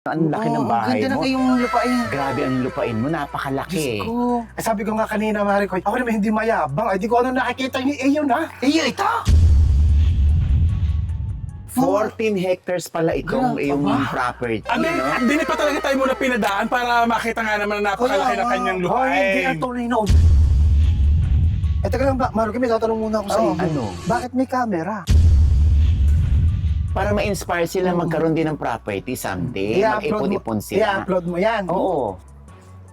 Ang laki ng bahay ganda mo. ng iyong lupain. Grabe ang lupain mo, napakalaki. Diyos ko. Sabi ko nga kanina, Maricoy, ako naman hindi mayabang. Ay, di ko ano nakikita ni Eyon, ha? Iyo, ito. 14 hectares pala itong Grabe, iyong aba. property, Hindi, no? hindi pa talaga tayo muna pinadaan para makita nga naman na napakalaki ng kanyang Oh, hindi ang lupain. tunay na. Eh, teka lang ba, Maricoy, may tatanong muna ako sa iyo. Ano? Bakit may camera? Para ma-inspire sila magkaroon din ng property someday. Mag-ipon-ipon sila. I-upload mo yan. Oo.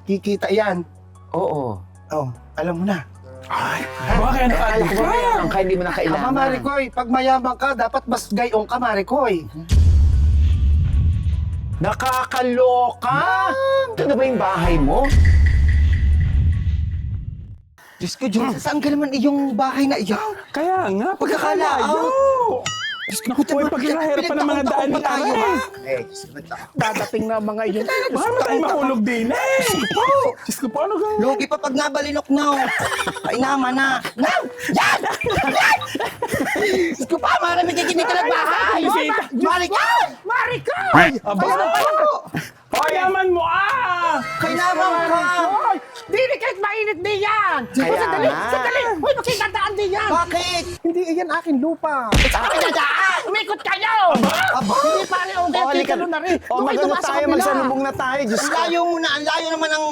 Kikita yan. Oo. Oh, alam mo na. Ay, bakit Akala ko ba ka? ang hindi mo na Aba, kailangan? Maricoy, pag mayabang ka, dapat mas gayong ka, Maricoy. Nakakaloka! Ito na ba yung bahay mo? Diyos ko, Diyos, saan ka naman iyong bahay na iyan? Kaya nga, Pagkakalao. Diyos ko, naku po, paghihirap pa ng mga daan ni tayo, Aray. ha? Eh, dadating na mga yun. Baka ba tayo mahulog din eh? Diyos ko po, ano ka? Lugi pa pag nabalinok na. Ay, naman na. Now! Yan! Yan! Diyos ko pa, marami kikinig ka ng bahay. Bisita. Marikoy! Marikoy! Aba, payaman mo ah! Kailangan ka! Dili kahit mainit di yan! Kaya Sandali! nga. Sandali! Uy, makikandaan di yan! Bakit? Hindi, iyan akin lupa. Saan ka dadaan? Umikot kayo! Aba! Hindi pare, okay, halika. titulo na rin. O, magano tayo, magsalubong na tayo, Diyos Ang ko. layo mo na, ang layo naman ng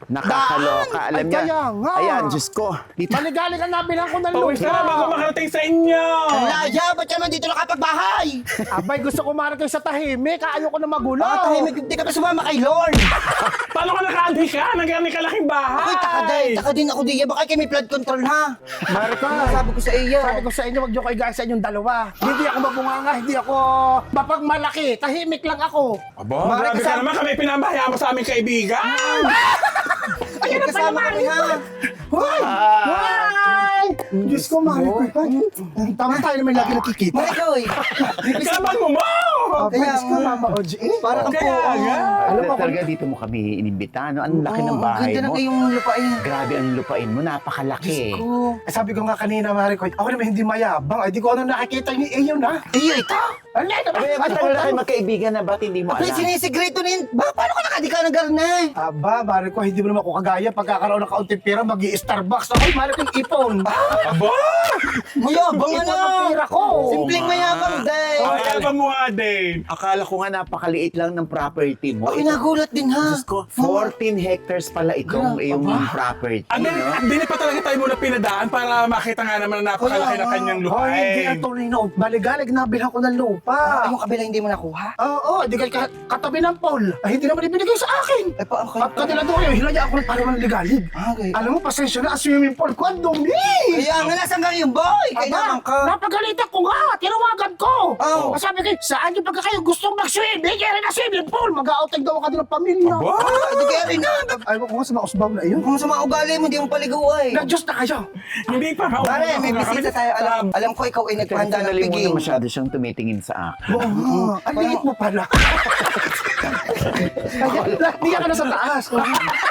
Nakakaloka, alam Ay, niya. kaya nga. Ayan, Diyos ko. Dito. Maligali ka na bilang ko ng Pawis ka na bago lupa! makarating sa inyo! Ang laya, ba't ka naman dito nakapagbahay? Abay, gusto ko marami kayo sa tahimik. Ayaw ko na magulo. Tahimik, hindi ka pa sumama kay Lord. Paano ka nakaandi ka? Nagkani kalaking bahay! Ako'y taka din ako diya. Baka kayo may flood control, ha? Maricoy, Sabi ko sa iyo. sabi ko sa inyo, wag niyo kayo gaya sa inyong dalawa. Hindi ako mabunganga, hindi ako mapagmalaki. Tahimik lang ako. Aba, Mari grabe ka kasama- naman kami pinamahaya mo sa aming kaibigan! Ayun kasama kami, ha? Hoy! Ay! Diyos ko, Maricoy. Tama tayo naman lagi nakikita. Marikoy! Kapan mo mo! Kaya nga, Mama Oji. Para kang Kaya po. nga! Alam mo, talaga dito mo kami inimbita, no? Ang laki ng bahay Ganda ng mo. iyong lupain. Grabe ang lupain mo, napakalaki. Eh, sabi ko nga kanina, Maricoy, ako naman hindi mayabang. Ay, di ko ano nakikita ni Eyon, ha? Iyo, ito. Ano ito? Ay, matagal na kayo magkaibigan na, ba't hindi mo Ay, alam? sinisigreto na yun. Paano ka nakadi ka ng garnay? Aba, Maricoy, hindi mo naman ako kagaya. Pagkakaroon ng kaunting pera, mag-i-Starbucks. Ay, Maricoy, ipon. Aba! Mayabang Ipon ano? ang pera ko. Simpleng mayabang, day. Kaya mo nga din! Akala ko nga napakaliit lang ng property mo. Ako nagulat din, ha? Diyos ko, 14 hectares pala itong iyong property, Hindi pa talaga tayo muna pinadaan para makita nga naman na napakalaki ng kanyang Hoy, hindi ang lupain. tunay na. Baligalig na bilhan ko ng lupa. Ay, yung kabila hindi mo nakuha? Oo, hindi kayo katabi ng Paul. Ay, hindi naman ibinigay sa akin. Ay, paano kayo? At kanila doon kayo, hinaya ako ng parang ligalig. Okay. Alam mo, pasensya na, swimming pool ko, ang dumi! Kaya nga, nasaan ka yung boy? Kailangan ka. Napagalitan ko nga, tinawagan ko. Oh. Sabi ko, saan yung pagka kayo gustong mag-swim? Bigyan rin na swimming pool. Mag-outing daw ka din ng pamilya. Aba! Hindi kaya rin, ha? Ay, ko nga sa mga usbaw na iyon. Kung sa mga ugali mo, hindi mo paliguay. Nag-Diyos na kayo. Hindi pa. Pare, may bisita tayo. Alam ko ikaw ay naghanda ng Sandali piging. muna masyado siyang tumitingin sa akin. Oo, ang liit mo pala. Hindi ka na sa taas.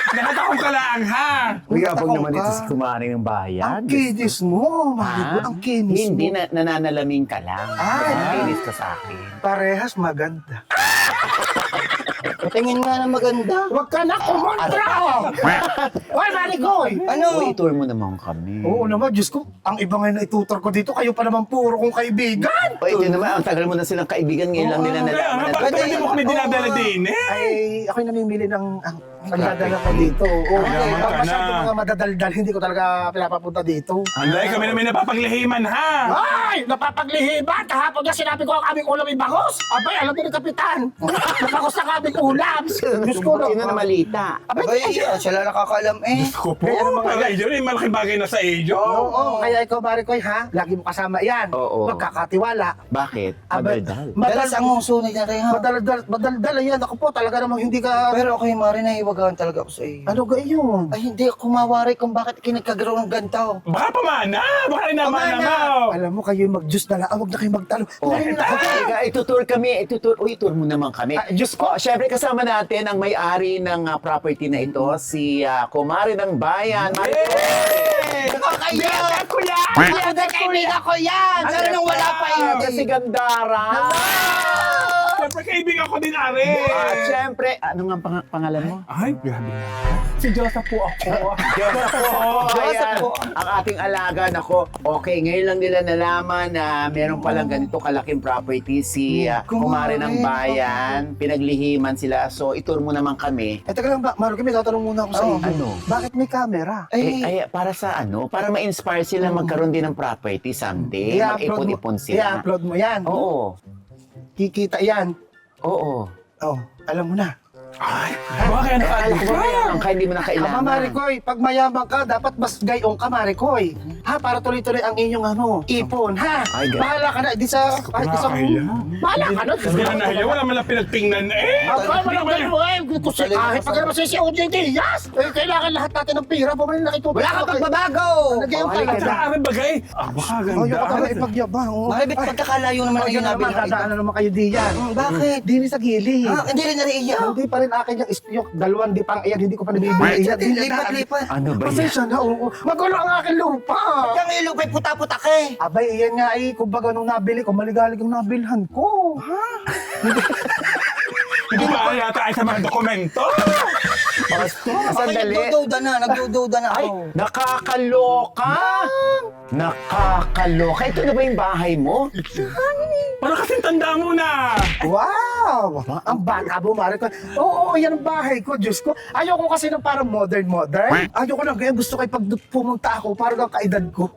Nakatakong ka lang, ha? Mayabang naman ka. ito sa kumari ng bayan. Ang kinis mo, Marico, ang kinis Hindi mo. na nananalaming ka lang. Ay. Kinis ka sa akin. Parehas maganda. Tingin nga na maganda. Huwag ka na kumontra. Hoy, Maricoy. Ano? Uy, tour mo naman kami. Oo naman, Diyos ko, ang iba ngayon na itutor ko dito, kayo pa naman puro kong kaibigan. O, ito naman, ang tagal mo na silang kaibigan, ngayon lang nila Kaya nalaman nga, na bakit hindi mo kami dinadala din eh? Ay, ako'y namimili ng pagdadala ko dito. Oo, Yaman ka masyado na. mga madadaldal, hindi ko talaga pinapapunta dito. Anday, kami na may napapaglihiman, ha? Ay, napapaglihiban. Kahapon na sinabi ko ang aming ulam ay bangos. Abay, alam mo ni Kapitan. Nabangos na kaming ulam. Diyos ko Sino na naman. malita? Abay, siya lang nakakaalam eh. Ko po, talaga yun, eh, malaking bagay na sa iyo. Oo, kaya ikaw, Maricoy, ha? Lagi mo kasama yan. Oo. Magkakatiwala. Bakit? Madaldal. Dalas ang sunod na rin, ha? Madaldal yan. Ako po, talaga namang hindi ka... Pero ako yung mari na iwagawan talaga ako sa iyo. Ano ga iyon? Ay, hindi ako mawari kung bakit kinagkagaraw ng gantaw. Baka pamana, baka rin naman mo. Alam mo, kayo mag-Diyos na lang. Huwag na kayo magtalo. Oh, teka, itutur kami. Uy, tour mo naman kami. Diyos ko. Siyempre kasama natin ang may-ari ng property na ito, si Kumari ng Bayan. Nakakaya! Ko yan. Kaibigan ko yan! Sana nung wala pa yun. Si Gandara. Siyempre, kaibigan ko din, Are. At syempre, ano nga pangalan mo? Ay, grabe na. Si Joseph po ako. Joseph po. Ayan, ang ating alaga. Nako, okay, ngayon lang nila nalaman na meron palang ganito kalaking property si Kumare ng Bayan. Pinaglihiman sila. So, itur mo naman kami. Eh, teka lang ba, Maruki, may tatanong muna ako sa iyo. Ano? Bakit may camera? Ay, para sa ano? Para ma-inspire sila magkaroon din ng property someday. Mag-ipon-ipon sila. I-upload mo yan. Oo. Kikita yan. Oo. Oh, alam mo na. Ay, bakit ano ka? Alam ko ba ang kaya hindi mo na kailangan? Ama, Marikoy, pag mayaman ka, dapat mas gayong ka, Marikoy. Ha, para tuloy-tuloy ang inyong ipon, ha? Ay, ganun. Bahala ka na, di sa, kahit isang... Bahala ka nun. Hindi na nahiya. Wala man lang pinagtingnan eh. Aba, walang ganun eh. Kasi kahit pag naman si OJ Diaz, eh, kailangan lahat natin ng pira. Bumalik na ito. Wala kang pagbabago! Nagyayong Oh, talaga. Sa Are bagay. Baka Ayaw ganda. ka talaga ipagyabang. Oh. Maribit, pagkakalayo naman ang Ayun iyong naman, nabilhan. dadaan na naman kayo diyan. Bakit? Di rin sa gilid. Hindi rin nariiyak. Hindi pa rin akin yung dalawang dipang iyan, hindi ko pa nabibili. Lipat-lipat. Ano ba yan? Pasensya na, oo. Magulo ang aking lupa. Yung ilupay puta-puta ka eh. Abay, iyan nga kumbaga nung nabili ko, maligalig ang nabilhan ko. Ha? Hindi ba yata ay sa mga dokumento? Sandali. Nagdududa na Ay, ako. nakakaloka! Nakakaloka. Ito na ba yung bahay mo? Para kasing tanda mo na. Wow! Ang bata mo, Mariko. Oo, yan ang bahay ko, Diyos ko. Ayoko kasi ng parang modern. Ayoko lang, kaya gusto kayo pag pumunta ako, parang ang kaedad ko.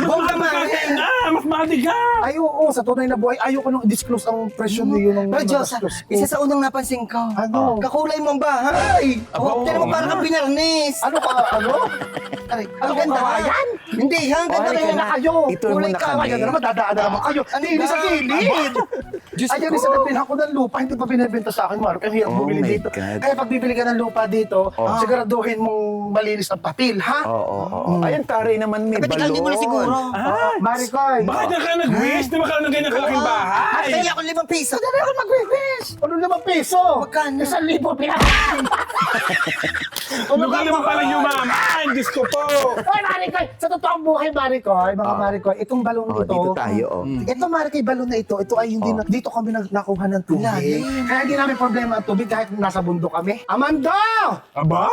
Bongga na. Mas madiga. Ay, oo, sa tunay na buhay, ayoko nang disclose ang presyo niyo ng Pero Diyos, gastos ko. isa sa unang napansin ko. Ano? Kakulay mo ang bahay. Oh, tinan mo parang kang binarnis. Ano ka, ano? Ang ganda. Kawayan? Hindi, ang ganda Ay, rin Kaya na kayo. Itur mo Kulay na ka, kami. Kaya na naman, dadaan na naman kayo. Ano Hindi ba? sa gilid. Diyos Ayan, ko. isa na pinako ng lupa, hindi pa binibenta sa akin, Mark. Ang hirap Oh bumili my dito. God. Kaya pag bibili ka ng lupa dito, siguraduhin mong malinis ang papel, ha? Oo. Ayun, tari naman may Kapit hindi mo na siguro. Marikoy. Baka diyan ka nag-wish. Di ba ka ng ganyan kalaking bahay? Kaya ako 5 piso. Dali ako mag-wish. Ano naman piso? Magkano? 1,000 pinakain. Lugar naman pala yumaman. Diyos ko po. Oy, Marikoy, sa totoong buhay, Marikoy, Mga Marikoy, itong balon Oh, ito. dito tayo, Ito, Marikoy, balon na ito ay hindi na, dito kami nakuha ng tubig. Lalim. Kaya hindi namin problema ang tubig kahit nasa bundok kami. Amando! Aba?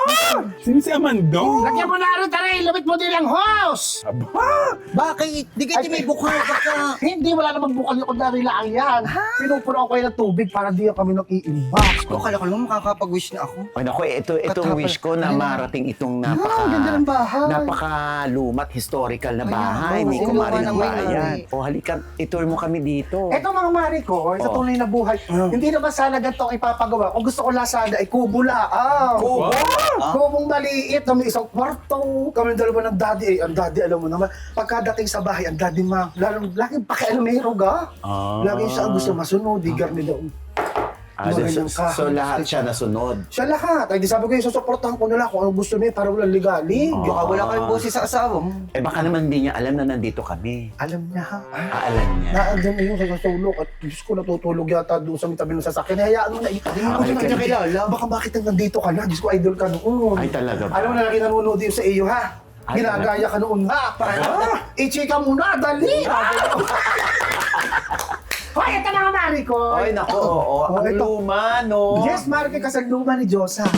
Sino si Amando? lagyan mo na rin, taray, lumit mo din ang hose. Aba? Bakit? Di kayo may bukal ka. Hindi, wala namang bukal yung kundari lang yan. Pinupuno ko kayo ng tubig para di kami nag-iimbak. Akala ko naman makakapag-wish na ako. Ay, naku, itong wish ko na marating itong ganda ng bahay. napakalumat historical na bahay. oo, May oo, Kumare ng oo, Bayan. oo. O halika, itour mo kami dito. Ito mga Marikoy, sa tunay na buhay, hindi naman sana ganito ang ipapagawa. Kung gusto ko lasada, ay kubo lang. Kubo? Kubong maliit na may isang kwarto. Kami dalawa ng daddy. Ang daddy, alam mo naman, pagkadating sa bahay, ang daddy laging pakialamero ga. Lagi siya ang gusto masunod, di garni daw. So lahat siya nasunod. Siya lahat. Ay, di sabi ko, susuportahan ko nila kung ano gusto niya para walang ligali. Baka wala kayong boses sa asawa mo. Eh baka naman hindi niya alam na nandito kami. Alam niya ha. Alam niya. Naandun na yun sa sulok at Diyos ko natutulog yata doon sa tabi ng sasakyan. Hayaan mo na. Hindi mo Ay, na niya ka- kilala. Baka bakit nandito ka na? Diyos ko, idol ka noon. Ay, talaga ba? Alam mo na lagi nanonood yun sa iyo ha. Ay, Ginagaya ka noon ha. I-chika mo na, dali. Hoy, ito mga Marikoy. Ay, naku, oo. Ang ito. luma, no? Yes, Marike, kasaluma ni Diyosa.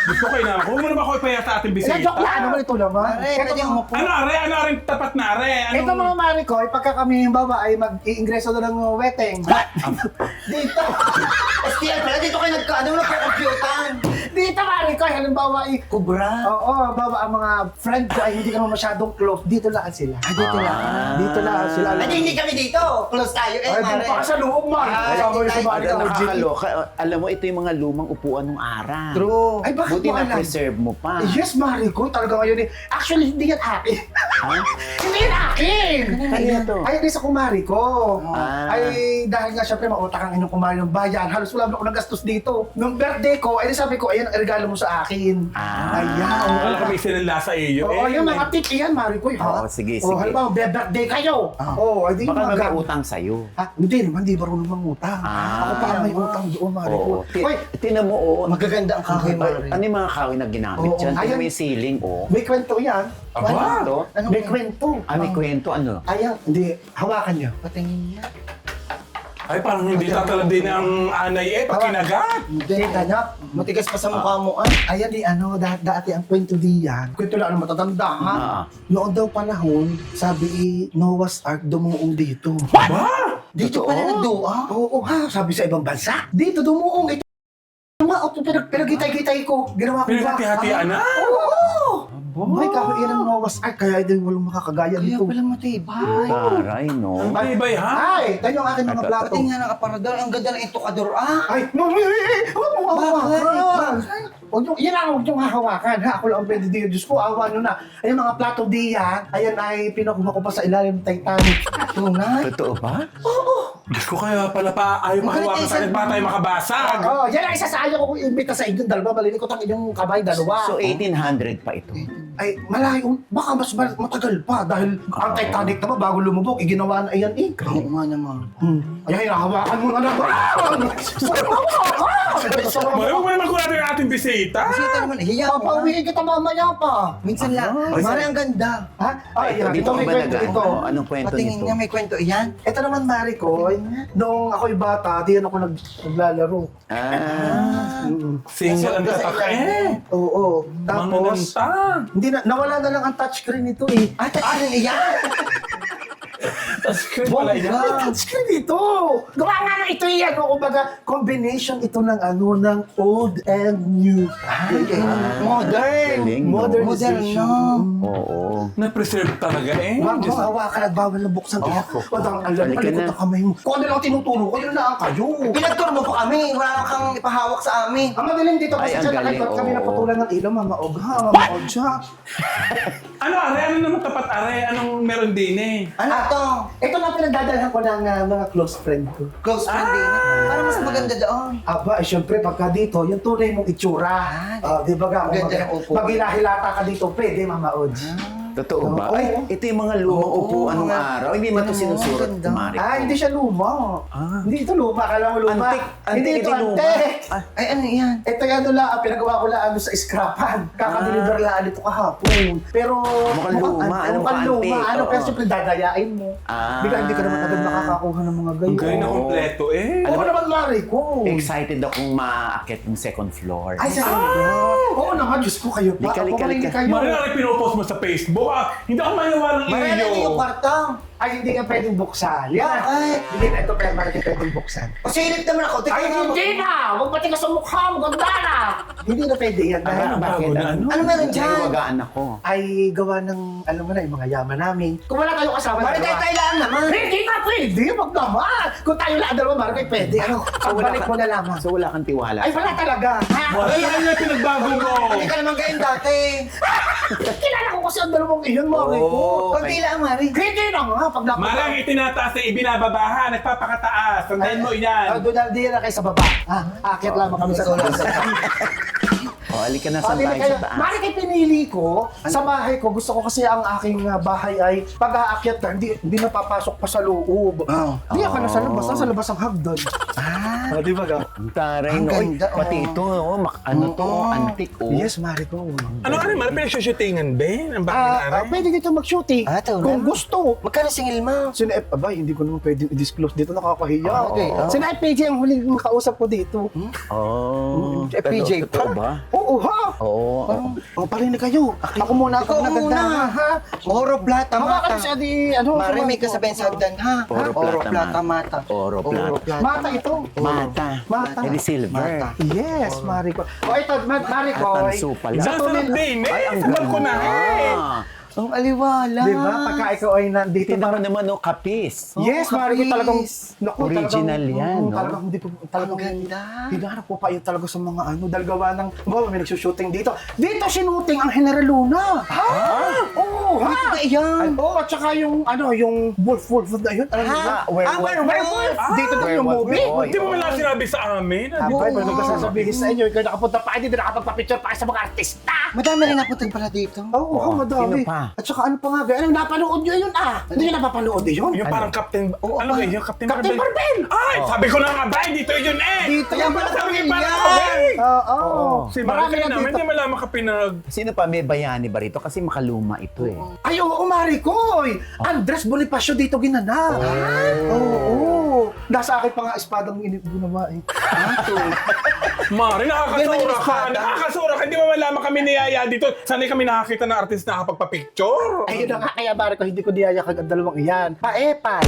Gusto ko na. Huwag mo naman ako ipaya sa ating bisita. Joke lang naman ito naman. Pare, pwede ang umupo. Ano, Are? Ano rin tapat na, Are? Ano? Ito mga Marikoy, pagka kami halimbawa ay mag-iingreso na ng weteng. Dito. STL pala, dito kayo nagka-computan. Dito Marikoy, halimbawa ay Kubra. Oo, halimbawa ang mga friend ko ay hindi ka naman masyadong close. Dito lang sila. Dito lang. Dito lang sila. Hindi kami dito. Close tayo eh, Ay, doon pa ka sa loob, man. Kasama yung sa balik Ang ng nakakaloka. Alam mo, ito yung mga lumang upuan ng araw. True. Ay, bakit Buti mo alam? na-preserve mo pa. Yes, Mariko, talaga ngayon eh. Actually, hindi yan akin. Ha? Hindi yan akin! Kanina to. Ay, hindi sa kumari ko. Ah. Ay, dahil nga syempre mautak ang inyong kumari ng bayan. Halos wala ako ng gastos dito. Nung birthday ko, ay sabi ko, ayan, ang regalo mo sa akin. Ah. Ayan. Wala ka may sinala sa iyo. Oo, yung mga tip yan, Mariko. Oo, sige, Oh, sige. halimbawa, birthday kayo. Oo, ay di Baka may mag- utang sa'yo. Ah, hindi naman, di marunong mangutang. Ah. Ako pa may utang doon, Mariko. Oo. Hoy, Tinan mo, oo. Magaganda ang kahoy, Mare. Ano yung mga kahoy na ginamit Oo. dyan? Tinan mo Ayan. yung ceiling, oh. may kwento yan. Aba? Kwento? May kwento. Ah, may kwento, ano? Ayan, hindi. Hawakan niyo. Patingin niya. Ay, parang hindi tatalab din ang anay pag kinagat. Hindi, anak. Matigas pa sa mukha mo, ah. Ayan di dati ang kwento diyan. Kwento lang ang matatanda, ha? Noon daw panahon, sabi Noah's Ark dumuong dito. Ba? Dito pala nagduwa. Oo, ha? Sabi sa ibang bansa. Dito dumuong ito. Pinagitay-gitay ko. Ginawa ko ba? Pinaghati-hatian na? Oo! May kahoy yan ang Noah's Ark, kaya din walang makakagaya Kaya dito. pala matibay. Taray, no? Matibay, ha? Ay, tayo ang aking mga plato. Pati nga ng aparador, ang ganda ng intokador, ah. Ay, mami! Huwag mo hawakan! Bakit? Huwag nyo, yan ang huwag nyo hahawakan, ha? Ako lang ang pwede diyo. Diyos ko, awa nyo na. Ayan mga plato diyan, ayan ay pinakuha ko pa sa ilalim ng Titanic. Tunay? Totoo ba? Diyos ko, kaya pala pa ayaw mahawakan sa akin, baka tayo makabasag. Oo, yan ang isa sa ayaw ko kung imbita sa inyo. Dalawa, malilikot ang inyong kamay, dalawa. So, 1800 pa ito. Ay, malayo. Baka mas matagal pa dahil ang Titanic naman bago lumubog, iginawa na ayan eh. Oo nga naman. Ay, hawakan mo na naman. Mali, huwag mo naman kung natin yung ating bisita. Bisita naman, hiya mo, ah. Papauwiin kita mamaya pa. Minsan lang. Mari, ang ganda. Ha? Ay, yan. Dito Ito may ba kwento nag- ito. Anong kwento Patingin nito? niya, may kwento iyan. Ito naman, Mari ko, nung ako'y bata, diyan ako naglalaro. Single ang tatak eh. Oo. Tapos, Manananta. hindi na, nawala na lang ang touchscreen nito eh. Ah, tatlo iyan. Tapos pala yan. Touchscreen ito! Gawa nga na ito yan, no? Kumbaga, combination ito ng ng old and new. Modern. Galing, no? Modernization. Modern, no? Oo. Na-preserve talaga eh. Wag mo Diyos. hawakan at bawal na buksan. Kaya, wag ang alam, Halika alikot na. ang kamay mo. Kung ano lang tinuturo ko, yun lang kayo. Pinagturo mo pa kami. Wala kang ipahawak sa amin. Ang madaling dito kasi Ay, ang dyan galing, nakikot kami oo. na patulan ng ilaw, Mama Ogha, Mama Ogha. Ano, are? Ano naman tapat, are? Anong meron din eh? Ano to? Ito lang pinagdadalhan ko ng mga close friend ko. Close friend din. Para mas maganda doon. Aba, syempre pagka dito, yung tunay mong itsura. Di ba ga? Ganda ng upo. Pag hilahilata ka dito, pwede, Mama Odge. Totoo ba? Oo. Ay, ito yung mga lumang Oo, upuan ng mga- araw. Hindi man ito Ano, sinusurat, ganda. Mari. Hindi siya luma. Hindi ito luma. Akala mo luma. Antik. Hindi Antik, ito hindi luma. antik. Ay, ano yan? Ito yung ano lang, pinagawa ko lang sa scrapan. Kakadeliver lang ito kahapon. Pero Mukhang luma, ano, mukhang luma. antik, Ano, oo. pero siyempre dadayain mo. Ah. Bigla hindi ka naman agad makakakuha ng mga Ang ganyan. galing na Oo. kompleto eh. Oo naman, Mari ko. Excited akong maaakit yung second floor. Ay, sa Oo naman, Diyos ko kayo pa. Lika, lika, Ako, lika. kayo. Mari, are, pinopost mo sa Facebook ah. Hindi ako maniwalang Mari, ano iyo. yung kwarto? Ay, hindi ka pwedeng buksan. Bakit? Hindi na ito pwedeng buksan. Pasilip naman ako. Tingnan Ay, mo. hindi na! Huwag pati ka sa mukha mo, ganda na! Hindi na pwede yan. Dahil Ah, bakit? bago na ano? Ano meron dyan? Nahiwagaan ako. Ay gawa ng, alam mo na, yung mga yaman namin. Kung wala kayong kasama, Mari, dalawa. tayo lang naman. Hindi na pwede! Wag naman. Kung tayo lang dalawa, Mari, pwede. Ano, pagbalik mo na lamang. So wala kang tiwala. Ay, wala talaga. Ay, ano yung pinagbago mo? Hindi ka naman ganyan dati. Kilala ko kasi ang dalawang iyon, Mari ko. Oo. Konti lang, Mari. Hindi na nga, pag napag... Marang itinataas na ibinababaha, nagpapakataas. Tandaan mo yan. Doon na, di na kayo sa baba. Akit lamang kami sa taas. O, halika na Oh, saan di na tayo kayo. sa taas. Mari kayo pinili ko sa bahay ko. Gusto ko kasi ang aking bahay ay pag-aakyat ka, hindi napapasok pa sa loob. Hindi ako nasa labas, nasa labas ang hagdan. Di ba ga? Ang taray, Ang no? Oy, ganda, pati oh. ito, oh, ano to, antik, oh. Yes, Mari ko. Ano, ano, Mari, pinagsushootingan, Ben? Ang bakit, are? Pwede dito mag-shooting. Ito Kung na. gusto. Magkano singil mo? Sina F, abay, hindi ko naman pwedeng i-disclose dito, nakakahiya. okay. Sina FPJ ang huling makausap ko dito. Oh. PJ Totoo ba? Oo, ha? Oo. Parinig kayo. Ako muna, Ikaw ako muna, ha? Oro plata Hawakan mata. siya di, ano? Mari, may ko. kasabihan sa hagdan, ha? Oro plata mata. Oro plata. Mata ito. Mata. Mata. Edi silver. Mata. Yes, Mari ko. O ito, Mari ko. Tanso pala. Sasunod din eh. Ay, ang Sabag ko na eh. Ah. Ang aliwala. Di ba? Pagka ikaw ay nandito. Tingnan mo naman, no, kapis. Yes, Mari ko talagang. Naku, Original talagang, yan, no? Talagang hindi po, talagang. Ang ganda. Hinahanap ko pa yun talaga sa mga ano. Dahil gawa ng, may nagsushooting dito. Dito sinuting ang General Luna. Ha? Oo, ha? Dito ba yan? Oo, at saka yung, ano, yung wolf na yun. Alam mo ba? Werewolf. Dito din yung Werewolf. movie. Oo. Hindi mo man lang sinabi sa amin. Abay, pwede ko sasabihin sa inyo, ikaw nakapunta pa, hindi din nakapagpa-picture pa kayo sa mga artista. Madami rin napuntan pala dito. Oo, madami. Sino pa? At saka ano pa nga, ano, napanood nyo yun Hindi nyo napapanood yun? Yung parang Captain... ano ba yun? Captain Captain Marvel! Ay, sabi ko na nga ba, dito yun eh! Dito Kaya yan pala pala sabi Sabi niya. parang kawin! Oo. Si Mari kaya namin, hindi malaman ka pinag... Sino pa may bayani ba rito? Kasi makaluma ito eh. Ay, oo, Marikoy! Andres Bonifacio dito ginanap. Oo. Nasa akin pa nga espadang inip mo naman eh. Mari, nakakasura ka. Hindi mo malaman kami ni Yaya dito. Sanay kami nakakita ng artist na nakapagpa-picture. Ayun na nga, kaya Mariko, hindi ko niyaya kag ang dalawang iyan. Paepal.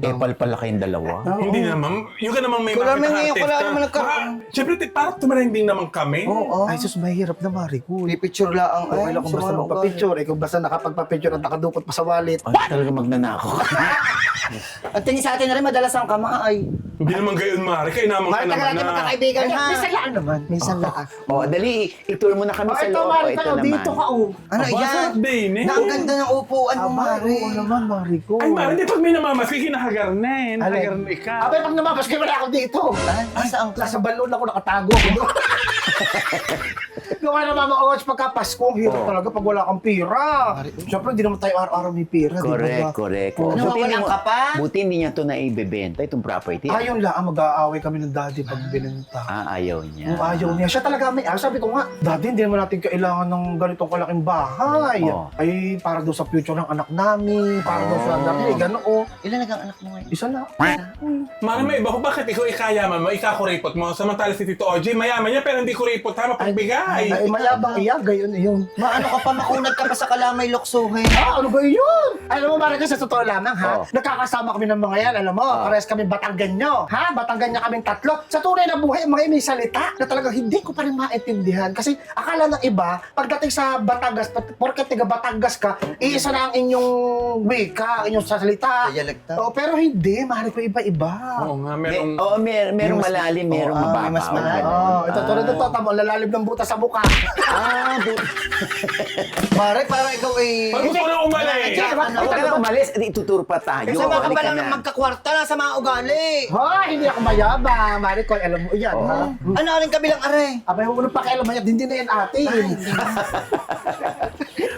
Epal pala kayong dalawa. Hindi naman. Yung ka naman may Wala makita naman ng ngayon, wala artista. naman nagkaroon. Siyempre, parang tumarending naman kami. Oo. Ay, sus, mahirap na Mariko. Pipicture lang. Okay lang kung basta magpa-picture. Eh, kung basta nakapagpa-picture at nakadukot pa sa wallet. Ay, talaga magnanakaw. Ang tingin sa atin na rin, madalas ang kamay. Hindi naman gayon, Mari. Kaya naman ka Mari, tagal naman natin na. magkakaibigan ha. Minsan lang naman. Minsan lang. O, dali, i-tour mo na kami sa Ito loob. O, Mariko, ito naman. dito ka oh. Ano Aba, yan? sarap din eh. Na ang ganda ng upuan mo, Mari. Oo naman, Mariko. Ay, Mari, di pag may namamaski, kinahagar na eh. Nahagar na ikaw. Abay, pag namapaskay wala ako dito. Saan ka? Nasa balon ako nakatago ako doon. Nung ano mama Oats, pagka Pasko, ang hirap talaga pag wala kang pira. Siyempre, hindi naman tayo araw-araw may pira. Correct, correct. Oo. Nawawalan ka pa? Buti hindi niya ito na ibebenta, itong property. Ayun lang, mag-aaway kami ng daddy pag binenta. Ayaw niya. Kung ayaw niya. Siya talaga may sabi ko nga, daddy, hindi naman natin kailangan ng ganitong kalaking bahay. Oh. Ay, para doon sa future ng anak namin, para doon sa anak niya, gano'n o. Ilan nagang anak mo ngayon? Isa lang. Mari, may iba ko, bakit ikaw ikayaman mo, ikakuripot mo? Samantala si Tito OJ, mayaman niya, pero hindi kuripot ha, mapagbigay. Ay, mayabang iya, gayon yun. Maano ka pa, makunat ka pa sa kalamay luksuhin. Ah, ano ba yun? Alam mo, Marika, sa totoo lamang, ha? Oh. Nakakasama kami ng mga yan, alam mo. Parehas kami Batanggenyo, ha? Batanggenyo kaming tatlo. Sa tunay na buhay, mga may salita na talagang hindi ko pa rin maintindihan. Kasi akala ng iba, pagdating sa Batangas, porket tiga Batangas ka, iisa na ang inyong wika, inyong salita. Dialekta. Oh, pero hindi, mahal ko iba-iba. Oo nga, merong... Merong malalim, merong Oo, mababaw. may mas malalim. Oh, ito tulad ito, tamo, lalalim ng butas sa mukha. Mari, parang ikaw ay... Pag gusto ko na umalis. Huwag ka na umalis, ituturo pa tayo. Kasama ka Halika pa lang na. ng magkakwarta na sa mga ugali. Hoy, hindi ako mayabang. Mariko, alam mo yan, ha? Ano rin kabilang are? Abay, huwag mo nang pakialam yan, hindi na yan atin.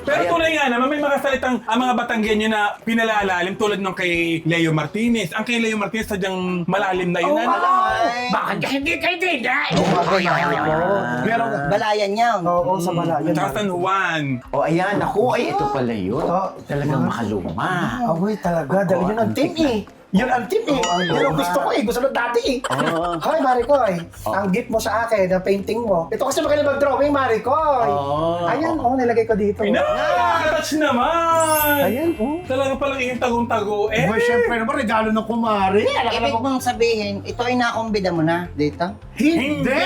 Pero tunay nga naman, may mga salitang ang mga Batanggenyo na pinalalalim tulad ng kay Leo Martinez. Ang kay Leo Martinez sadyang malalim na yun. Bakit ka hindi kayo tinday? Pero, Balayan niya. oo, sa malayan. Tsaka San Juan. O ayan, ako, ay ito pala yun. Oh. Talagang makaluma. Away talaga, dahil yun ang team eh. Yun ang team eh. Yun ang gusto ko eh. Gusto ng dati eh. Oo. Hoy, Maricoy. Ang gift mo sa akin, ang painting mo. Ito kasi magaling mag-drawing, Maricoy. Oo. Ayan, oh, nilagay ko dito. Ay, nakakatouch naman! Ayan, oh. Talaga palang iyong tagong-tago eh. Boy, syempre naman, regalo ng kumari. Ibig mong sabihin, ito ay nakumbida mo na dito? Hindi!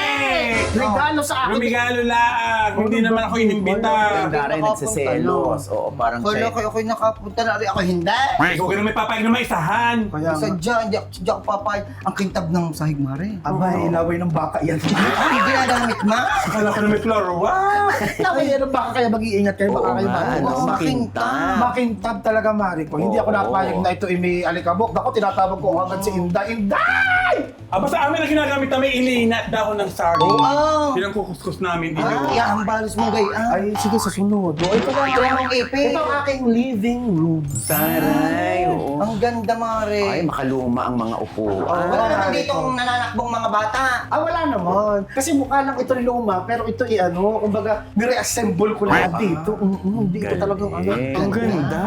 Regalo sa akin. Rumigalo laang. Hindi naman ako inimbita. Yung Daray nagsiselos. Oo, parang Kala siya. ko ako'y nakapunta na rin. Ako hindi. Ikaw ka na may papayag na maisahan. Kaya nga. Sadya, hindi ako papayag. Ang kintab ng sahig, Mari. Abay, ilaway ng baka yan. Ay, ginagamit ma. Akala ko na may floor. Wow! Ilaway yan ng baka, kaya mag-iingat kayo. Baka Oo kayo nga, makuha. ano, makintab. Makintab talaga, Marico. Hindi ako Oo. napayag na ito may alikabok. Ako, tinatawag ko agad si Inday. Inday! Aba sa amin ang ginagamit na may ilina at dahon ng saging. Oo. Yun ang kukuskus namin dito. Ay, ang balos mo gayaan. Ay, sige, sa sunod. Oh, ito lang. Ito ang ipin. Ito ang aking living room. Taray, oo. Ang ganda, Mari. Ay, makaluma ang mga upuan. Wala naman Mari dito ko. nananakbong mga bata. Ah, wala naman. Kasi mukha lang ito luma, pero ito kumbaga, nire-assemble ko lang dito. Hindi ito talagang ano. Ang ganda.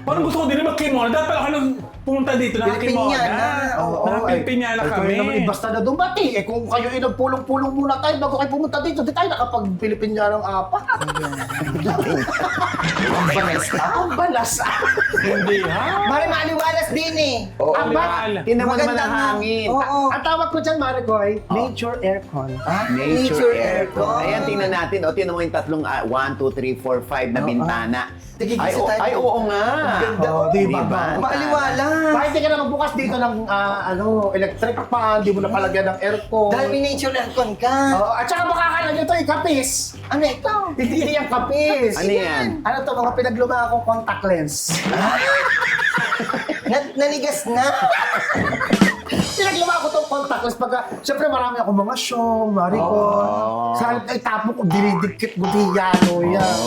Parang gusto ko din na mag-kimono. Dapat pala ako nang pumunta dito na kimono. Pilipinyana. Pilipinyana kami. Kayo naman basta na dumati. Eh kung kayo nagpulong-pulong muna tayo bago kayo pumunta dito, di tayo nakapag-Pilipinyana ng apat. Ang balas. Ang balas. Hindi ha? Mari, maaliwalas din eh. Oo, Aba, tinan mo naman maganda ang nga. hangin. Oo. Ang tawag ko dyan, Maricoy, nature aircon. Nature aircon. Ayan, tingnan natin. O, tingnan mo yung tatlong 1, 2, 3, 4, 5 na bintana. Tigigisa tayo. Ay, oo nga. Ganda, oh, di ba? Diba? Maaliwalas. Bakit hindi ka na magbukas dito ng electric fan, di mo na palagyan ng aircon. Dahil may nature aircon ka. At saka makakala nyo ito, kapis. Ano ito? Hindi yung kapis. Ano yan? Ano to, mga pinagluma akong contact lens. Nanigas na. Pinagluma ko itong contactless pagka, siyempre marami akong mga show, maricon. Sa halip na itapo ko, dinidikit ko diyano yan.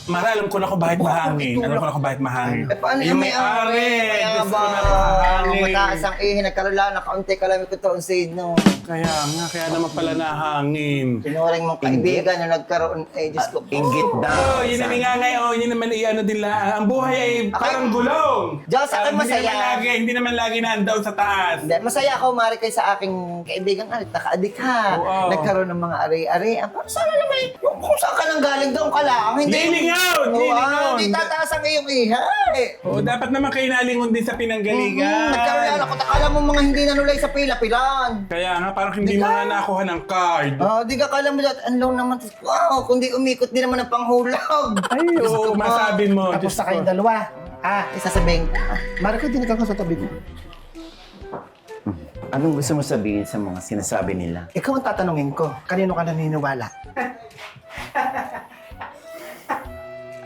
Mara, alam ko na kung bakit mahangin. Alam ko na kung bakit mahangin. Eh, paano Yung may-ari. Diyos ko na mahangin. Mataas ang ihi, nagkaroon na kaunti ka lang ito ang no. Kaya nga, kaya naman pala nahangin. Sinuring mong kaibigan na nagkaroon, Diyos ko. Inggit daw. Oh, yun ang nga ngayon, yun naman i-ano din lang. Ang buhay ay parang gulong. Diyos, ako'y masaya. Hindi naman lagi nandaw sa taas. Hindi, masaya ako, Mari, kayo sa aking kaibigan. Nakaadik ka. Oo. Nagkaroon ng mga ari-ari. Para sana naman, yung kung saan ka nang galing doon ka lang. Lilingaw! Lilingaw! Hindi tataas ang iyong iha. Oo, dapat naman kayo nalingon din sa pinanggalingan. Nagkaroon ako. Akala mo mga hindi nanulay sa pila-pilan. Kaya nga, parang hindi mo nga nakuha ng card. Di ka kala mo dati, ang long naman. Wow, kundi umikot din naman ang panghulog. Ay, oo, masabi mo. Tapos Diyos na ko. kayong dalawa. Isasabihin ka. Maricon, din ka sa tabi ko. Anong gusto mo sabihin sa mga sinasabi nila? Ikaw ang tatanungin ko, kanino ka naniniwala?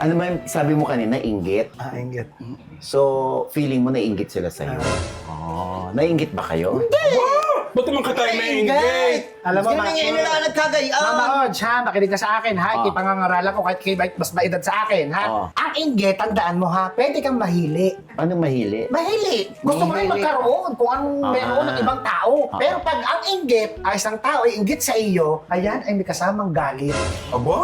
Ano ba yung sabi mo kanina, inggit? Inggit. So, feeling mo naiinggit sila sa'yo? Naiinggit ba kayo? Ba't naman ka tayo may inggit? Alam mo, Sino nang inilaan at kagayaan? Mama Odge, ha? Makinig ka sa akin, ha? Ipangangaralan ko kahit kayo mas maedad sa akin, ha? Oo. Ang inggit, tandaan mo, ha? Pwede kang mahili. Ano mahili? Mahili. Gusto mo rin Mahili. magkaroon kung anong meron ng ibang tao. Pero pag ang inggit ay isang tao ay inggit sa iyo, ayan ay may kasamang galit. Aba!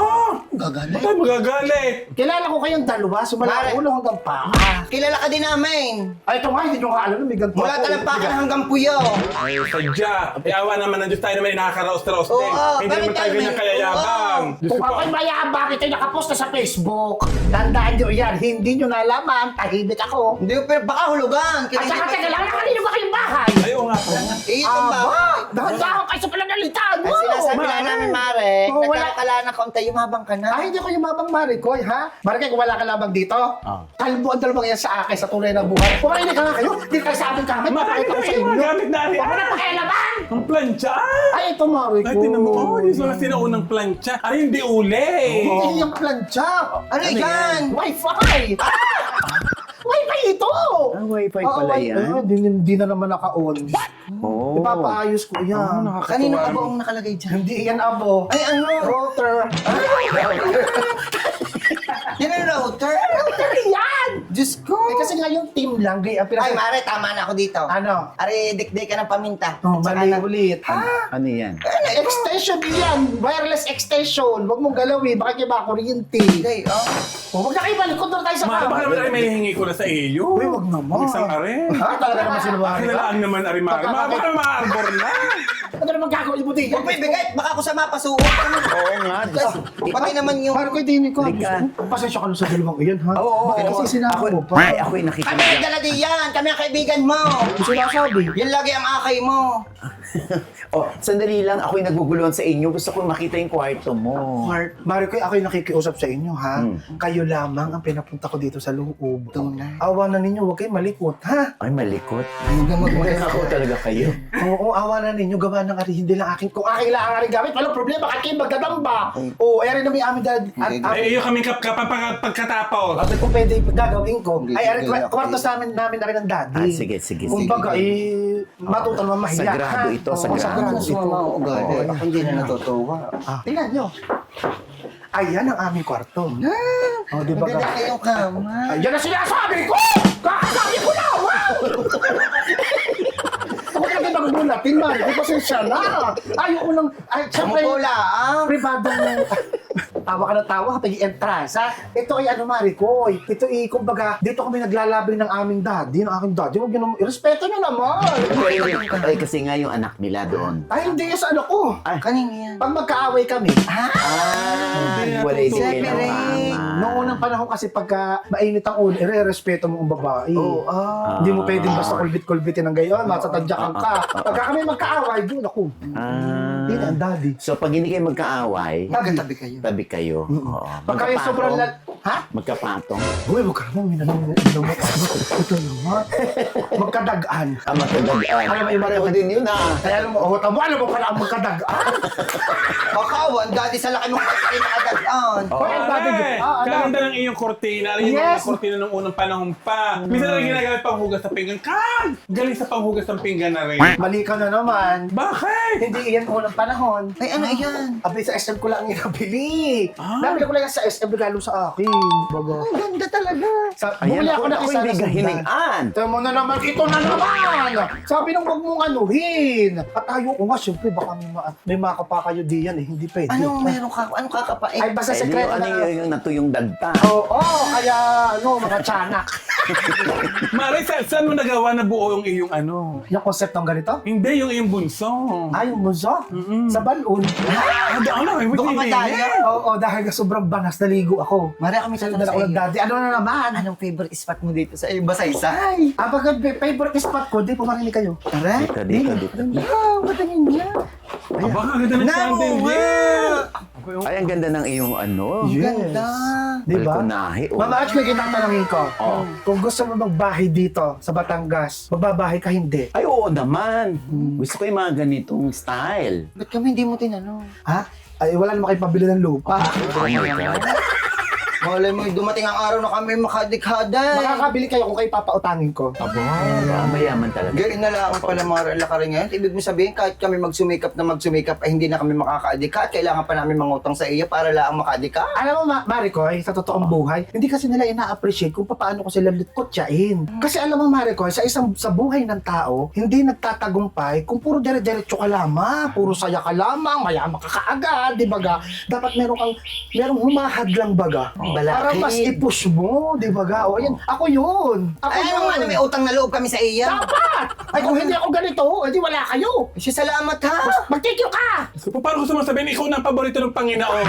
Gagalit. Ba't tayo magagalit? Kilala ko kayong dalawa, sumala Mare. ang ulo hanggang paa. Kilala ka din namin. Ay, ito nga, hindi nyo ka alam na may ganito. Mula ako. talampakan hanggang puyo. Ay, sadya. Iawa naman ng Diyos tayo naman nakakaraos-taraos din. Oo, Hindi bakit naman tayo tayo ganyan may- kayayabang. Diyos Kung ko. ako'y mayabang, ito'y nakapost na sa Facebook. Tandaan nyo yan, hindi nyo nalaman, tahimik ako. Hindi, pero baka hulugan. At saka teka lang, kanino ba kayong bahay? Ay, oo nga po. Itong bahay. Dahan-dahan kayo sa pananalitaan mo. Ang sinasabi Mare. lang namin, Mare, Oo, wala. nagkakala na kaunti, yumabang ka na. Ay, hindi ko yumabang Maricoy, ha? Maricoy, kung wala ka lamang dito, kalbo ang dalawang yan sa akin sa tunay na buhay. Kung makinig ka nga kayo, di kayo sa akin kamay, Marami papakita ko na sa yung mga inyo. gamit na Huwag mo na pakialaman! Ang plancha! Ay, ito Maricoy. Ay, tinan mo. Oh, yung mga sinaunang plancha. Ay, hindi uli. Hindi yung plantsa. Ano yan? Wi-Fi! Wi-Fi ito! Wifi pala yan. Hindi na naman naka-on. Oh. Ipapaayos ko yan. Kanino ka ba ang nakalagay dyan? Hindi yan abo. Ay, ano? Router. Yan ang router? Router yan! Diyos ko. Eh, kasi nga yung team lang, gay, ang Ay, Mare, tama na ako dito. Ano? Ari, dikdik ka ng paminta. Oh, Tsaka mali na- ulit. Ano yan? Extension yan! Wireless extension! Huwag mong galawin, baka kayo kuryente. Ay, Oh, huwag na kayo balikod doon tayo sa Mara, baka kama. naman ay may hingi ko na sa iyo. Uy, wag naman. Isang are. Ha? Talaga naman sinubukan ka? Kailangan naman ari Mara. Baka ma-arbor na. Ano naman gagawin mo din? Huwag mo ibigay, baka ako sa mapasuot. Oo nga. Pati naman yung... Paano ko din ko? Lika. Pasensya ka na sa dalawang iyan, ha? Oo, Bakit kasi sinabi mo pa? Ay, ako'y Kami nakikinig. nagdala di yan, kami ang kaibigan mo. Sinasabi. Yan lagi ang akay mo. Oh, sandali lang. Ako'y naguguluhan sa inyo. Gusto kong makita yung kwarto mo. Mario, kayo ako'y nakikiusap sa inyo, ha? Kayo lamang ang pinapunta ko dito sa loob. Tunay. Awa na ninyo, huwag kayong malikot, ha? Ay, malikot. Hanggang Ako talaga kayo. Oo, awa na ninyo, gawa ng ari, hindi lang akin. Kung akin lang ang aring gamit, walang problema, kahit kayo magdadamba. Oo, ay rin namin amin dad. Eh, iyo kami pagkatapos. At kung pwede gagawin ko, Hindi, ay aring hindi, kwartos namin na rin ng daddy. Ah, sige, sige, Kung sige. baga, matuto naman mahiya. Sagrado ha? ito, Oo, sagrado. ito. Ako hindi na natutuwa. Tingnan nyo. Ayan ang aming kwarto. Oh, di ba? Hindi na kayong kama. Ayan ang sinasabi ko! Kakasabi ko na! Wow! Ako talaga nagugulatin, Mari. Di pasensya na. Ayoko lang. Ay, siyempre, Samupula, pribadong tawa ka ng tawa kapag i-entrance, ha? Ito ay ano, Maricoy. Ito ay, kumbaga, dito kami naglalabing ng aming daddy, ng aking daddy. Huwag nyo naman, irespeto nyo naman. Ay, kasi nga yung anak nila doon. Ay, hindi yan sa ano ko. Kanina yan. Pag magkaaway kami, Walay din Separate. ng mama. noong unang panahon kasi pagka mainit ang ulo, ire-respeto mo ang babae. Hindi mo pwedeng basta kulbit-kulbitin ng gayon, matatadyakan ka. Pagka kami magkaaway, doon ako. Ah. Hindi na ang daddy. So, pag hindi kayo magkaaway, Magkatabi kayo. tabi kayo. Oo. Pag kayo sobrang ha? Magkapatong. Uy, wag ka naman, minanong mo. Ito naman. Magkadagaan. Magkadagaan. Alam mo, iba Pareho din yun Kaya alam mo, alam mo pala ang magkadagaan. Makawan, dati sa laki mong kasi nakadagaan. Hoy, ang dati dyan. Ganda ng iyong kortina. Alam yung Yes. mga kortina ng unang panahon pa. Minsan na ginagamit panghugas sa pinggan. Galing sa panghugas ng pinggan na rin. Mali ka na naman. Bakit? Hindi iyan unang panahon. Ay, ano yan? Abi, sa SM ko lang inabili. Ah. Nabili ko lang yan sa SM, regalo sa akin. Baga. Ang ganda talaga. Bumili ako ng isa hindi na kahinigan. Tayo mo na naman, ito na naman! Sabi nung wag mong anuhin. At ayoko nga, syempre, baka may makapa kayo diyan eh. Hindi pwede. Anong meron ka? Anong kakapait? Ay, basta sekreto Ano na. yung natuyong dagta? Oo, kaya mga tiyanak. Mare, saan mo nagawa na buo yung iyong ano? Yung concept ng ganito? Hindi, yung iyong bunso. Ay, yung muso? Sa balon. Doon ka madaya. Oo, dahil nga sobrang banas, naligo ako. Mara kami sa Dala ko ng daddy. Ano na naman? Anong favorite spot mo dito sa iyo? Basaysay. Pagka favorite spot ko, di pumarinig kayo. Tara. Dito. Ah, matangin niya. Aba, ang ganda ng chandelier. Ay, ang ganda ng iyong ano. Ganda. Diba? Balkonahe. Oh. Mama Arch, may ginatanongin ko. Oo. Kung gusto mo magbahay dito sa Batangas, magbabahay ka hindi. Ay, oo naman. Gusto ko yung mga ganitong style. Ba't kami hindi mo tinanong? Ha? Ay, wala naman kayo pabili ng lupa. Oh my God. Malay mo, dumating ang araw na kami makadikhaday. Makakabili kayo kung kayo papautangin ko. Aba, mayaman talaga. Gawin na lang pala mga lakarin ngayon. Ibig mo sabihin, kahit kami magsumikap, ay hindi na kami makakaadika. Kailangan pa namin mangutang sa iyo para lang makadika. Alam mo, Maricoy, sa totoong buhay, hindi kasi nila ina-appreciate kung paano ko sila kutyain. Kasi alam mo, Maricoy, sa buhay ng tao, hindi nagtatagumpay kung puro dire-diretso ka lamang, puro saya ka lamang, mayaman ka kaagad, di baga? Dapat merong humahad lang baga. Para mas i-push mo, di baga? O yan, ako yun. Ako Ay, yun. ano, may utang na loob kami sa iyo. Dapat! Ay, kung hindi ako ganito, edi wala kayo. Siya salamat ha. Mag-thank you ka! So, paano ko sumasabihin, ikaw na ang paborito ng Panginoon.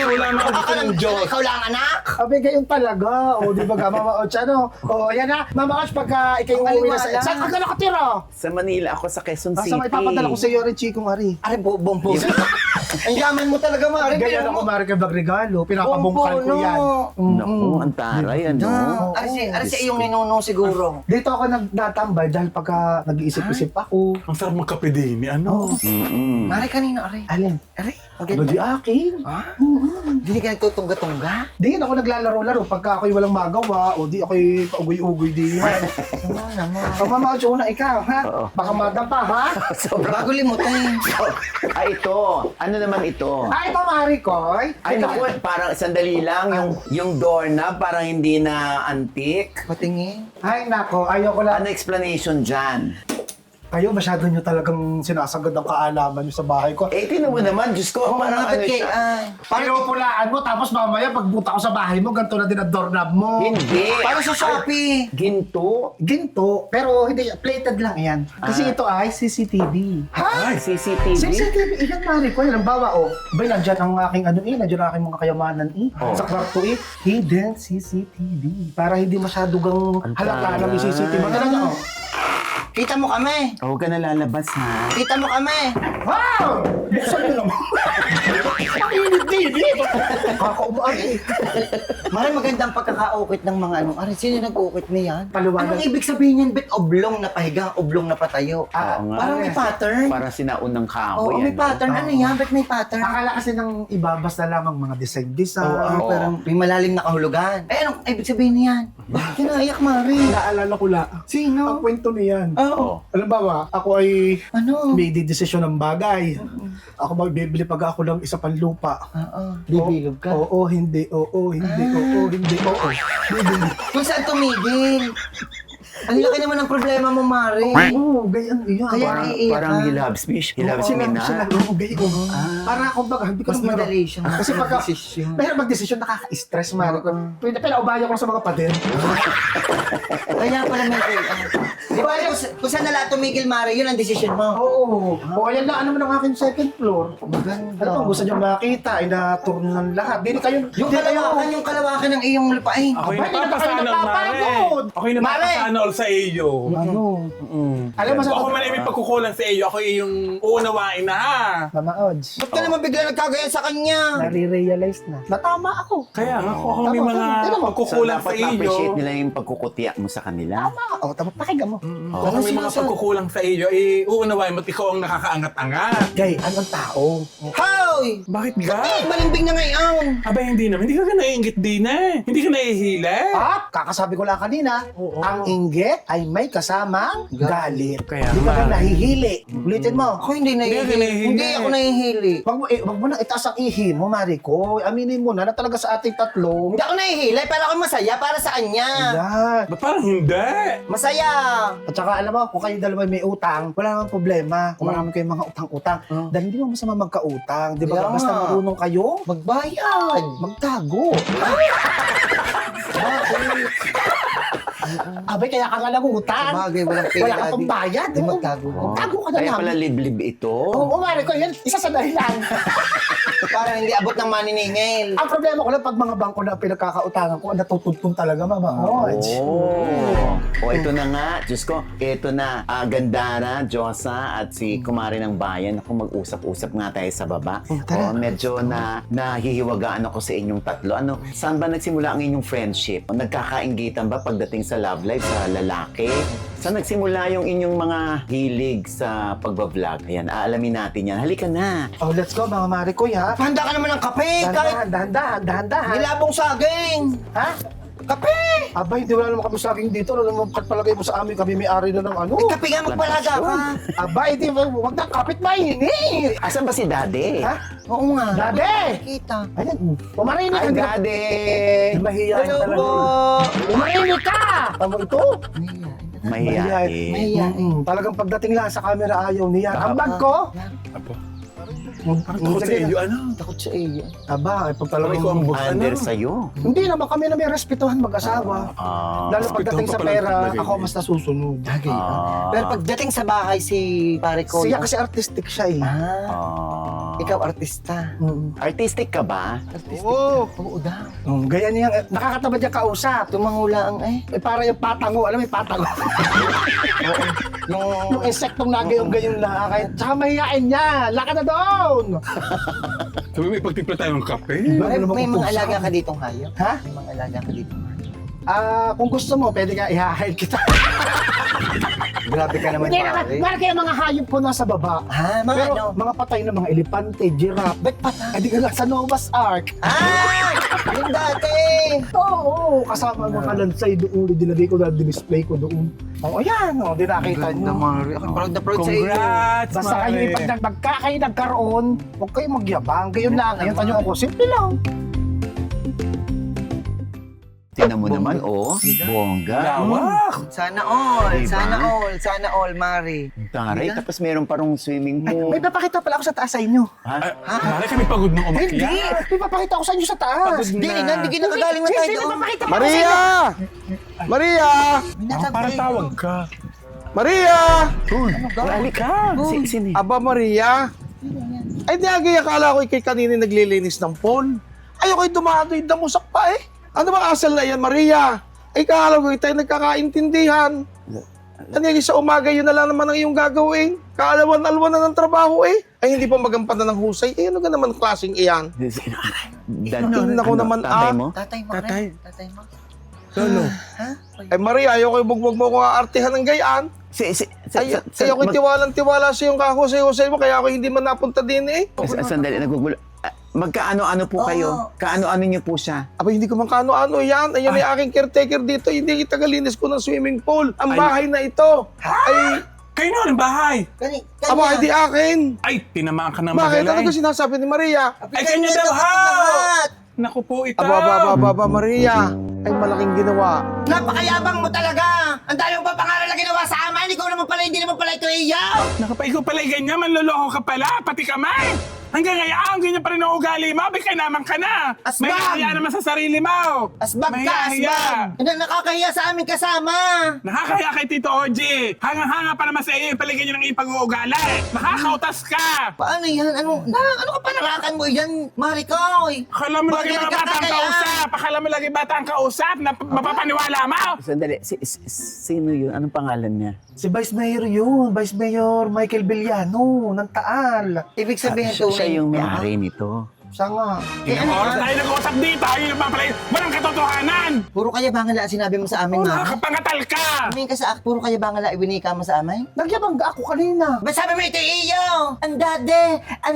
Wala mga gusto ng Diyos. Ikaw lang anak. Sabi gayon talaga. O, di baga, Mama Och, ano? O, yan na. Mama Och, pagka ikaw yung uuwi na sa... Aliwala. Saan ka nakatira? Sa Manila ako, sa Quezon City. Sa may papadala ko sa iyo rin, Chikong Ari. Ari, bombo. Ang yaman mo talaga, Mari. Ganyan ako, Mari, kay Bagregalo. Pinapabungkal ko yan. Naku, ang taray, ano? Ari sa iyong ninunong siguro. Dito ako nagtatambay dahil pagka nag-iisip-isip ako. Ang sarap magkape din, ano? Mm-mm. Mari, kanino, Ari? Alin? Ari, ang Ano ganda. di akin? Hindi ka nagtutungga-tungga? Di ako naglalaro-laro. Pagka ako'y walang magawa, o di ako'y paugoy-ugoy di yan. Ano naman? O, Mama Och, una ikaw, ha? Oo. Baka madapa, ha? Bago limutin. Ay, ito. Ano naman ito? Ay, ito, Mari Koy. Ay, naku, parang sandali lang. Yung doorknob, parang hindi na antique. Patingin. Ay, nako, ayoko lang. Ano explanation dyan? Kayo, masyado nyo talagang sinasagad ang kaalaman nyo sa bahay ko. Eh, tinan mo naman, Diyos ko, parang ano Bakit kay... siya. Pinupulaan mo, tapos mamaya pagbuta ko sa bahay mo, ganito na din ang doorknob mo. Hindi. Para sa Shopee. Ginto. Ginto, pero hindi, plated lang yan. Kasi ito ay CCTV. Ay, CCTV. CCTV, iyan Mari ko. Halimbawa, bay, nandyan ang aking nandyan ang aking mga kayamanan Oh. Sa kwarto hidden CCTV. Para hindi masyadong Ang halata na may taray. CCTV. Maganda niya, Kita mo kami. Huwag ka na lalabas, ha? Kita mo kami. Wow! Buksan mo naman. Ang init-init. Kakaumaan. Mari, magandang pagkakaukit ng mga ano. Ari, sino nag-ukit niyan? Paliwanag. Anong ibig sabihin yan? Bet oblong na pahiga, oblong na patayo. Oo nga. Parang may pattern. Para sinaunang kahoy. Oo, may pattern. Ano yan? Bet may pattern? Akala kasi ng iba, basta lamang mga design-design. Oo, parang may malalim na kahulugan. Eh, anong ibig sabihin niyan? Kinaiyak, Mari. Naalala ko la. Ang Sino? kwento niyan. Oo. Alam ba, ako ay Ano? may desisyon ng bagay. Ako magbibili pag ako lang isa pang lupa. Oo. Bibilog ka. Oo, hindi. Oo, hindi. Oo, hindi. Oo. Bibili. Kung saan tumigil? Ang laki naman ng problema mo, Mari. Oo, ganyan iyan. Kaya Parang, naiiyak parang ka. he loves me. He loves me na. Oo, ganyan. Para ako baga, hindi ko Mas na- madali siya. Kasi pagka, Desisyon. pero mag-desisyon nakaka-stress, Mari. Pero ubayan ko lang sa mga pader. Kaya pala may Di ba, kung saan nala tumigil, Mari, yun ang desisyon mo. Oo. O, ayan na, ano man ang aking second floor. Maganda. Ano kung gusto niyo makita, ay na-tour ng lahat. Hindi kayo, Yung kalawakan ng iyong lupain. Ako'y Abay, hindi na ba kayo napapasana, Mare. napapagod? Ako'y Mare! napapasana all sa iyo. Ano? Alam mo sa Ako man ay may pagkukulang sa iyo, ako yung uunawain na ha. Mama Odds, Ba't ka naman bigla nagkagaya sa kanya? nare-realize na. Natama ako. Kaya nga, ako may Tama, mga tama. So, pagkukulang sa dapat iyo. na-appreciate nila yung pagkukutiyak mo sa kanila. O, tama, pakinggan mo. Ako may mga pagkukulang sa iyo, eh, uunawain mo at ikaw ang nakakaangat-angat. Gay, anong tao? Hoy! Bakit ga? Malimbing na ngayon. Aba, hindi naman. Hindi ka naiingit din eh. Hindi ka nahihila. Kakasabi ko lang kanina, ang inggit ay may kasamang galit. Kaya Di ka nga. na nahihili. Ulitin mo. Ako hindi nahihili. Hindi ako nahihili. Wag mo na itaas ang ihi mo, Mariko. Aminin mo na talaga sa ating tatlo. Hindi ako nahihili, pero ako masaya para sa kanya. Yan. Ba't parang hindi? Masaya. At saka alam mo, kung kayo dalawa may utang, wala namang problema. Kung marami kayong mga utang-utang. Dahil hindi mo masama magkautang. Di ba? Kaya Basta nga. marunong kayo, Magbayad. magtago. Abay, kaya ka nga nangutang. Bagay, walang pera. Wala ka pang bayad. Di magtago. Magtago ka na Kaya lang. pala liblib ito. Oo, Mariko, yan. Isa sa dahilan. Para hindi abot ng maniningil. Ang problema ko lang pag mga bangko na pinagkakautangan ko, natutugtong talaga, Mama Odds. O ito na nga, Diyos ko, ito na, Gandara, Diyosa at si Kumari ng Bayan. Ako mag-usap-usap nga tayo sa baba. tara. Medyo nahihiwagaan ako sa inyong tatlo. Ano, saan ba nagsimula ang inyong friendship? O nagkakainggitan ba pagdating sa love life sa lalaki? Saan nagsimula yung inyong mga hilig sa pagbablog? Ayan, aalamin natin yan. Halika na. Oh, let's go, mga Marikoy, ha? Handa ka naman ng kape. Kahit Dahan-dahan. nilabong saging. Ha? Kape! Abay, hindi wala naman kami sa akin dito. Ano naman palagay mo sa amin? Kami may-ari na ng ano? Kape nga magpalaga ka. Abay, di ba? Huwag na kapit mahini. Asan ba si Daddy? Ha? Oo nga. Dade! Kita. Ayan, pumarinig Ay, ka. Daddy! Mahihayin Hello talaga. po. Pumarinig ka! Tama ito? Mahihain. Talagang pagdating lang sa camera ayaw niya. Ang bag ko? Apo. Parang takot sa iyo, ano? Takot sa iyo. Aba, pag Aray ko talagang... ang bus, Under ano? sa'yo. Hindi naman kami na may respetuhan mag-asawa. Lalo pagdating sa Respetuhan pa pala pera, talaga ako yun. mas nasusunod. Pero pagdating sa bahay si pare ko. Siya kasi artistic siya eh. Ikaw artista. Artistic ka ba? Oo daw. Gaya niya, nakakatamad niya kausap. Tumangulaan eh. Para yung patango, alam mo yung patango. yung insektong nagayong-gayon lang. Tsaka mahihain niya. Laka na doon! Sabi may pagtimpla tayo ng kape. May mga alaga ka ditong hayop? Ha? May mga alaga ka ditong hayop? Kung gusto mo, pwede ka i-hide kita. Grabe ka naman Hindi naman, pare. meron kaya mga hayop po nasa baba. Ha? Mga Pero ano? mga patay na mga elepante, giraffe. Ba't patay? Eh di ka nga sa Noah's Ark. Yung dati! Oo, kasama ang mga lansay doon. Dinagay ko na display ko doon. Oo, yan. O, di nakita Ganda, nyo. Mari. Ako proud na proud sa iyo. Congrats, Basta kayo Mare. magka kayo nagkaroon, huwag kayo magyabang. Gayon lang. Ngayon tanyo ako, simple lang. Tingnan mo naman, bongga. Lawak! Sana all. Diba? Sana all, Mari. Taray, tapos meron parang swimming pool. May papakita pala ako sa taas sa inyo. Ha? Mare kami pagod ng Hindi! umakyat. May papakita ako sa inyo sa taas. Pagod Hindi, hindi kinakagaling na tayo Hindi, doon. may papakita pa ako sa Maria! inyo. Maria! Parang tawag ka. Maria! Halika. Sini. Aba, Maria? Ay, di agay akala ko ikay kanina naglilinis ng pool. Ayoko yung dumadoy damusak pa eh. Ano bang asal na yan, Maria? Ay, kakala ko tayo nagkakaintindihan. Ano yung sa umaga, yun na lang naman ang iyong gagawin. Kaalawan-alwan na ng trabaho eh. Ay, hindi pa magampanan ng husay. Eh, ano ka naman klaseng iyan? Tingnan ko naman, tatay mo? Tatay mo, Tatay. Ren. Tatay mo. Lolo. Ay, Maria, ayoko yung bugbog mo kung aartihan ng gayaan. Ay, ayoko yung tiwalang-tiwala sa iyong kahusay-husay mo, kaya ako hindi man napunta din eh. Sandali, nagugulo. Magkaano-ano po kayo? Kaano-ano niyo po siya? Aba, hindi ko man kano-ano yan. Ayun ay aking caretaker dito. Hindi tagalinis ko ng swimming pool. Ang bahay na ito. Ay, Kayo na ng bahay! aba, hindi akin. Ay, tinamaan ka ng Bakit? Ano magaling. ka sinasabi ni Maria? Ay, kanya daw ha! Naku po, ito. Aba, Maria. Ay, malaking ginawa. Napakayabang mo talaga! Ang dami mong papangaral na ginawa sa amin! Ikaw naman pala, hindi naman pala ito iyaw! Naku pa, ikaw pala ganyan, manloloko ka pala, pati kamay! Hanggang ngayon, ganyan pa rin ang ugali mo. Abay, naman ka na. Asbag! May hiya naman sa sarili mo. Asbag ka, Mahiya-hiya. asbag! Nakakahiya sa aming kasama! Nakakaya kay Tito Oji. Hanga-hanga pa naman sa iyo. Paligyan niyo ng ipag-uugali. Nakakautas ka. Paano yan? Ano ka panarakan mo yan, Marikoy? Akala mo lagi Bakit mga batang nagkakayaan? kausap. Akala mo lagi batang kausap na mapapaniwala mo. Sandali, sino yun? Anong pangalan niya? Si Vice Mayor yun, Vice Mayor Michael Villano ng Taal. Ibig sabihin Siya yung may-ari nito. Siya nga. Ilang oras tayo nag-uusap dito. Ayun yung papalay. Walang katotohanan. Puro kayabangan la sinabi mo sa amin, Mara. Nakapangatal ka. Tumingin ka sa akin, puro kayabangan la ibinika mo sa amin? Nagyabang ako kanina. Ba sabi mo ito, iyo! Ang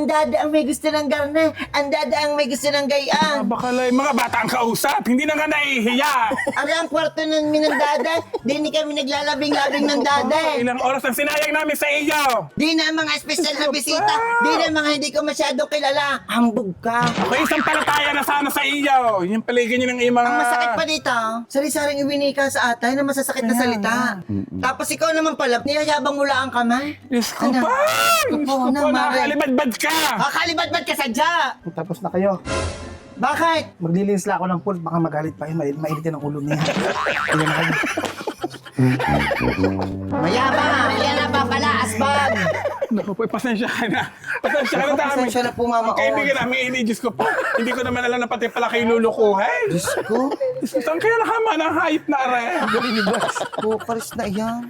dade ang may gusto ng garne, ang dade ang may gusto ng gayaan. Bakalay, mga batang kausap. Hindi na nga nahihiya. Ari ang kwarto ng minandade, di ni kami naglalabing-labing ng dade. Ilang oras ang sinayang namin sa iyo. Di na ang mga espesyal na bisita, di na ang mga hindi ko masyadong kilala. Hambog ka. Ako isang palataya na sana sa iyo. Yung paligyan niyo ng iyong mga... Ang masakit pa dito, sari-saring iwinika sa atay na masasakit na salita. Tapos ikaw naman pala, niyayabang mo lang ang kamay. Diyos ko Ano? pa! Diyos ko Opo na, pa, Mare. nakakalibad-bad ka! Kakalibad-bad ka sadya! Tapos na kayo. Bakit? Maglilinis lang ako ng pool, baka magalit pa yun, mainit yun ang ulo niya. Ayun na kayo. Mayabang! Yan na pa pala, asbag! Naku po, pasensya ka na. Pasensya ka na dami. Pasensya na po, Mama. Kaibigan namin ini, Diyos ko po. Hindi ko naman alam na pati pala kayo lulukuhin. Diyos ko, Diyos ko, saan kaya nakama ng hayop na rin? bukaris na iyan.